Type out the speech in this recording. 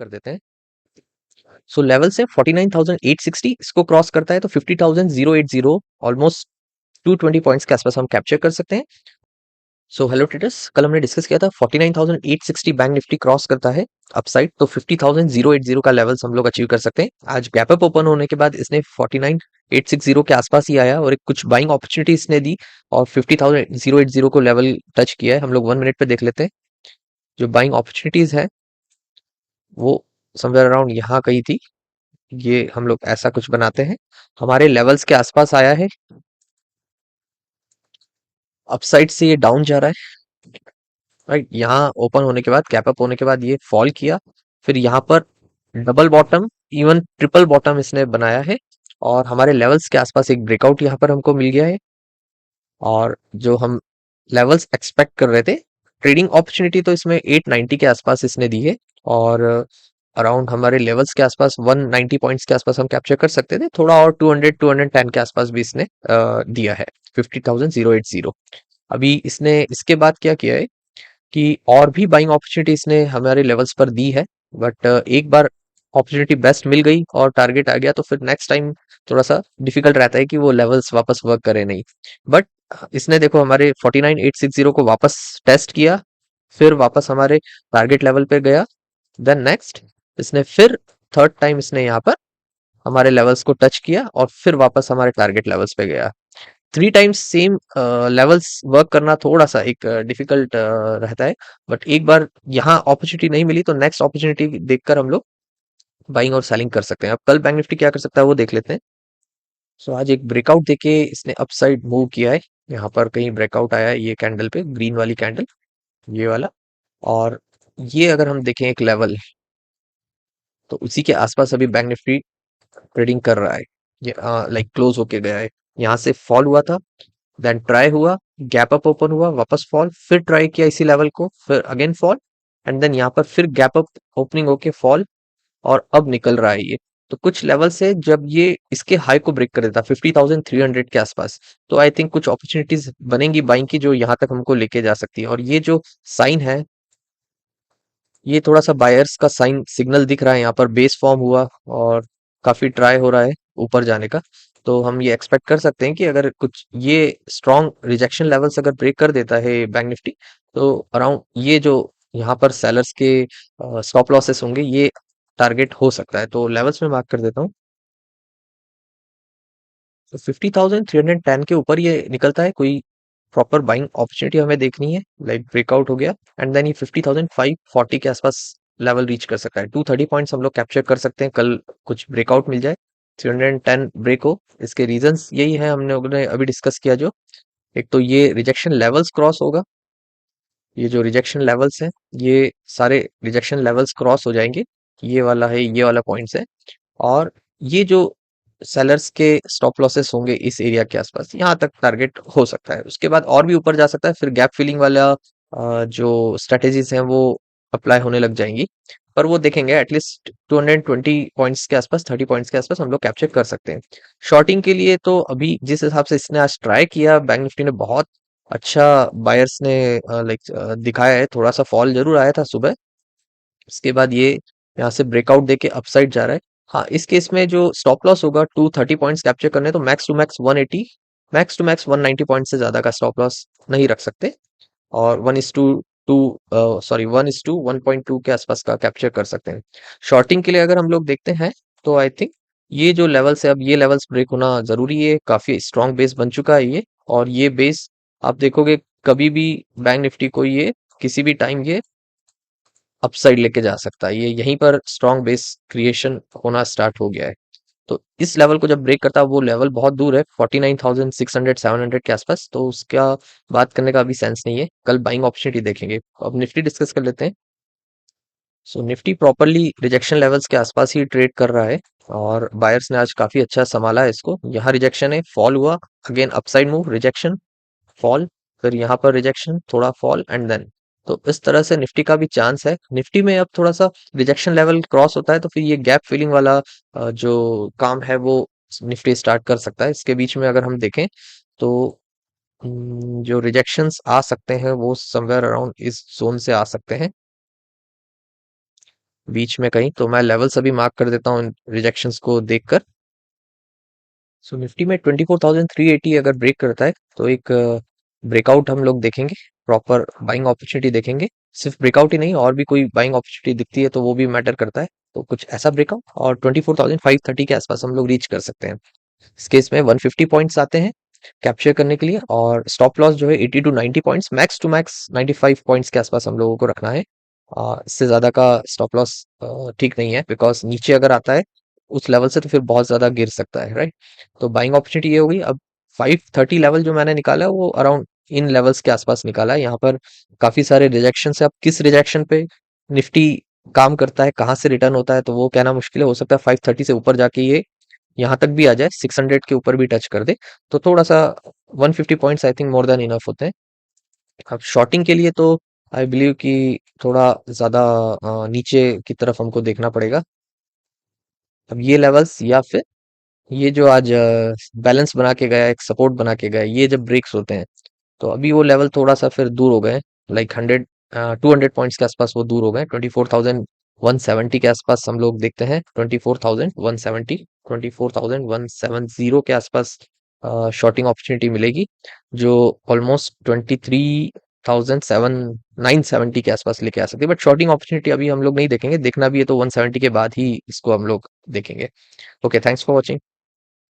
कर देते हैं। सो लेवल से 49,860 इसको क्रॉस करता है तो 50,080 ऑलमोस्ट 220 पॉइंट्स के आसपास हम कैप्चर कर सकते हैं। सो हेलो ट्रेडर्स, कल हमने डिस्कस किया था 49,860 बैंक निफ्टी क्रॉस करता है अपसाइड तो 50,080 का लेवल्स हम लोग अचीव कर सकते हैं। आज गैप अप ओपन होने के बाद इसने 49,860 के आसपास ही आया और एक कुछ बाइंग अपॉर्चुनिटी इसने दी और 50,080 को लेवल टच किया है। हम लोग 1 मिनट पे देख लेते हैं। जो बाइंग अपॉर्चुनिटीज है वो समवेयर अराउंड यहाँ कहीं थी। ये हम लोग ऐसा कुछ बनाते हैं, हमारे लेवल्स के आसपास आया है, अपसाइड से ये डाउन जा रहा है। राइट, यहाँ ओपन होने के बाद कैप अप होने के बाद ये फॉल किया, फिर यहाँ पर double bottom even triple bottom इसने बनाया है और हमारे लेवल्स के आसपास एक ब्रेकआउट यहाँ पर हमको मिल गया है। और जो हम लेवल्स एक्सपेक्ट कर रहे थे, ट्रेडिंग अपॉर्चुनिटी तो इसमें 890 के आसपास इसने दी है और अराउंड हमारे लेवल्स के आसपास 190 पॉइंट्स के आसपास हम कैप्चर कर सकते थे। थोड़ा और 210 के आसपास भी इसने दिया है 50,080। अभी इसने इसके बाद क्या किया है कि और भी बाइंग अपॉर्चुनिटी इसने हमारे लेवल्स पर दी है, बट एक बार अपॉर्चुनिटी बेस्ट मिल गई और टारगेट आ गया तो फिर नेक्स्ट टाइम थोड़ा सा डिफिकल्ट रहता है कि वो लेवल्स वापस वर्क करे नहीं। बट इसने देखो हमारे 49,860 को वापस टेस्ट किया, फिर वापस हमारे टारगेट लेवल पे गया। देन नेक्स्ट इसने फिर थर्ड टाइम इसने यहाँ पर हमारे लेवल्स को टच किया और फिर वापस हमारे टारगेट लेवल्स पे गया। 3 टाइम्स सेम लेवल्स वर्क करना थोड़ा सा एक डिफिकल्ट रहता है। बट एक बार यहाँ अपॉर्चुनिटी नहीं मिली तो नेक्स्ट अपॉर्चुनिटी देखकर हम लोग बाइंग और सेलिंग कर सकते हैं। अब कल बैंक निफ्टी क्या कर सकता है वो देख लेते हैं। सो आज एक ब्रेकआउट देके इसने अपसाइड मूव किया है। यहाँ पर कहीं ब्रेकआउट आया है ये कैंडल पे, ग्रीन वाली कैंडल, ये वाला। और ये अगर हम देखें एक लेवल, तो उसी के आसपास अभी बैंक निफ्टी ट्रेडिंग कर रहा है। ये लाइक क्लोज होके गया है, यहाँ से फॉल हुआ था, देन ट्राई हुआ, गैप अप ओपन हुआ, वापस फॉल, फिर ट्राई किया इसी लेवल को, फिर अगेन फॉल, एंड देन यहाँ पर फिर गैप अप ओपनिंग होके फॉल और अब निकल रहा है ये। तो कुछ लेवल से जब ये इसके हाई को ब्रेक कर देता 50,300 के आसपास, तो आई थिंक कुछ अपॉर्चुनिटीज बनेंगी बाइंग की जो यहाँ तक हमको लेके जा सकती है। और ये जो साइन है, ये थोड़ा सा बायर्स का साइन सिग्नल दिख रहा है। यहाँ पर बेस फॉर्म हुआ और काफी ट्राई हो रहा है ऊपर जाने का। तो हम ये एक्सपेक्ट कर सकते हैं कि अगर कुछ ये स्ट्रॉन्ग रिजेक्शन लेवल्स अगर ब्रेक कर देता है बैंक निफ्टी, तो अराउंड ये जो यहाँ पर सेलर्स के स्टॉप लॉसेस होंगे ये टारगेट हो सकता है। तो लेवल्स में मार्क कर देता हूँ। तो 50,310 के ऊपर ये निकलता है, कोई प्रॉपर बाइंग अपॉर्चुनिटी हमें देखनी है, लाइक ब्रेकआउट हो गया एंड देन ये 50,540 के आसपास लेवल रीच कर सकता है। 230 पॉइंट्स हम लोग कैप्चर कर सकते हैं कल कुछ ब्रेकआउट मिल जाए, 310 ब्रेक हो। इसके रीजंस यही है, हमने उन्हें अभी डिस्कस किया। जो एक तो ये रिजेक्शन लेवल्स क्रॉस होगा, ये जो रिजेक्शन लेवल्स हैं ये सारे रिजेक्शन लेवल्स क्रॉस हो जाएंगे, ये वाला है, ये वाला पॉइंट्स है। और ये जो सेलर्स के स्टॉप लॉसेस होंगे इस एरिया के आसपास, यहाँ तक टारगेट हो सकता है। उसके बाद और भी ऊपर जा सकता है, फिर गैप फिलिंग वाला जो स्ट्रेटेजीज हैं वो अप्लाई होने लग जाएंगी। पर वो देखेंगे एटलीस्ट 220 पॉइंट्स के आसपास, 30 पॉइंट्स के आसपास हम लोग कैप्चर कर सकते हैं। शॉर्टिंग के लिए तो अभी जिस हिसाब से इसने आज ट्राई किया बैंक निफ्टी ने, बहुत अच्छा बायर्स ने लाइक दिखाया है। थोड़ा सा फॉल जरूर आया था सुबह, इसके बाद ये यहाँ से ब्रेकआउट देके अपसाइड जा रहा है। हाँ, इस केस में जो स्टॉप लॉस होगा 230 पॉइंट्स कैप्चर करने, तो max to max 180, max to max 190 point से ज्यादा का स्टॉप लॉस नहीं रख सकते। और 1:2 सॉरी 1:1.2 के आसपास का कैप्चर कर सकते हैं। शॉर्टिंग के लिए अगर हम लोग देखते हैं तो आई थिंक ये जो लेवल्स है, अब ये लेवल्स ब्रेक होना जरूरी है। काफी स्ट्रॉन्ग बेस बन चुका है ये, और ये बेस आप देखोगे कभी भी बैंक निफ्टी को ये किसी भी टाइम ये अपसाइड लेके जा सकता है। ये यहीं पर स्ट्रॉन्ग बेस क्रिएशन होना स्टार्ट हो गया है। तो इस लेवल को जब ब्रेक करता है, वो लेवल बहुत दूर है 49,600 700 के आसपास, तो उसका बात करने का अभी सेंस नहीं है। कल बाइंग अपॉर्चुनिटी देखेंगे। अब निफ्टी डिस्कस कर लेते हैं। सो निफ्टी प्रॉपरली रिजेक्शन लेवल्स के आसपास ही ट्रेड कर रहा है और बायर्स ने आज काफी अच्छा संभाला है इसको। यहाँ रिजेक्शन है, फॉल हुआ, again upside move, rejection, fall, फिर यहाँ पर रिजेक्शन, थोड़ा फॉल, एंड देन तो इस तरह से निफ्टी का भी चांस है। निफ्टी में अब थोड़ा सा रिजेक्शन लेवल क्रॉस होता है तो फिर ये गैप फिलिंग वाला जो काम है वो निफ्टी स्टार्ट कर सकता है। इसके बीच में अगर हम देखें तो जो रिजेक्शंस आ सकते हैं वो समवेयर अराउंड इस जोन से आ सकते हैं। बीच में कहीं, तो मैं लेवल्स अभी मार्क कर देता हूँ रिजेक्शंस को देखकर। सो निफ्टी में 24,380 अगर ब्रेक करता है तो एक ब्रेकआउट हम लोग देखेंगे, प्रॉपर बाइंग अपॉर्चुनिटी देखेंगे। सिर्फ ब्रेकआउट ही नहीं, और भी कोई बाइंग अपॉर्चुनिटी दिखती है तो वो भी मैटर करता है। तो कुछ ऐसा ब्रेकआउट और 24,530 के आसपास हम लोग रीच कर सकते हैं। इस केस में 150 पॉइंट्स आते हैं कैप्चर करने के लिए, और स्टॉप लॉस जो है 80 to 90 points, max to max 95 points के आसपास हम लोगों को रखना है। इससे ज्यादा का स्टॉप लॉस ठीक नहीं है, बिकॉज नीचे अगर आता है उस लेवल से तो फिर बहुत ज्यादा गिर सकता है, राइट। तो बाइंग अपॉर्चुनिटी ये होगी। अब 530 लेवल जो मैंने निकाला है वो अराउंड इन लेवल्स के आसपास निकाला है। यहाँ पर काफी सारे रिजेक्शन है। अब किस रिजेक्शन पे निफ्टी काम करता है, कहाँ से रिटर्न होता है, तो वो कहना मुश्किल है। हो सकता है 530 से ऊपर जाके ये यहाँ तक भी आ जाए, 600 के ऊपर भी टच कर दे, तो थोड़ा सा 150 points I think more than enough होते हैं। अब शॉर्टिंग के लिए तो आई बिलीव कि थोड़ा ज्यादा नीचे की तरफ हमको देखना पड़ेगा। अब ये लेवल्स या फिर ये जो आज बैलेंस बना के गया, एक सपोर्ट बना के गया, ये जब ब्रेक्स होते हैं तो अभी वो लेवल थोड़ा सा फिर दूर हो गए, लाइक 200 पॉइंट्स के आसपास वो दूर हो गए। 24,170 के आसपास हम लोग देखते हैं। 24,170, 24,170 के आसपास शॉर्टिंग अपॉर्चुनिटी मिलेगी, जो ऑलमोस्ट 23,970 के आसपास लेके आ सकती है। बट शॉर्टिंग अपॉर्चुनिटी अभी हम लोग नहीं देखेंगे, देखना भी है तो 170 के बाद ही इसको हम लोग देखेंगे। Okay, thanks for watching.